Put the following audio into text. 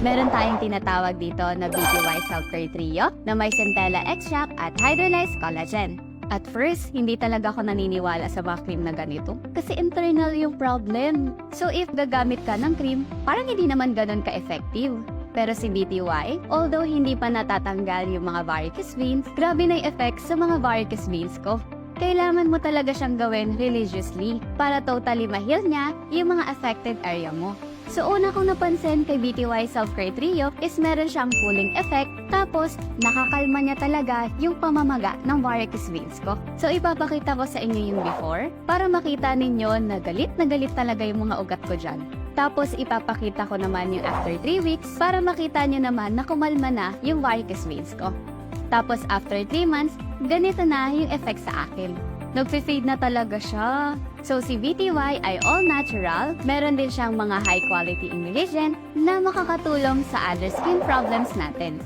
Meron tayong tinatawag dito na BTY Self-Care Trio na may centella extract at hydrolyzed collagen. At first, hindi talaga ako naniniwala sa mga cream na ganito kasi internal yung problem. So if gagamit ka ng cream, parang hindi naman ganun ka-effective. Pero si BTY, although hindi pa natatanggal yung mga varicose veins, grabe na yung effect sa mga varicose veins ko. Kailangan mo talaga siyang gawin religiously para totally ma-heal niya yung mga affected area mo. So una kong napansin kay BTY Self-Care Trio is meron siyang cooling effect, tapos nakakalma niya talaga yung pamamaga ng varicose veins ko. So ipapakita ko sa inyo yung before para makita ninyo na galit talaga yung mga ugat ko dyan. Tapos ipapakita ko naman yung after 3 weeks para makita nyo naman na kumalma na yung varicose veins ko. Tapos after 3 months, ganito na yung effect sa akin. Nagfe-fade na talaga siya. So si BTY ay all natural, meron din siyang mga high quality ingredient na makakatulong sa other skin problems natin.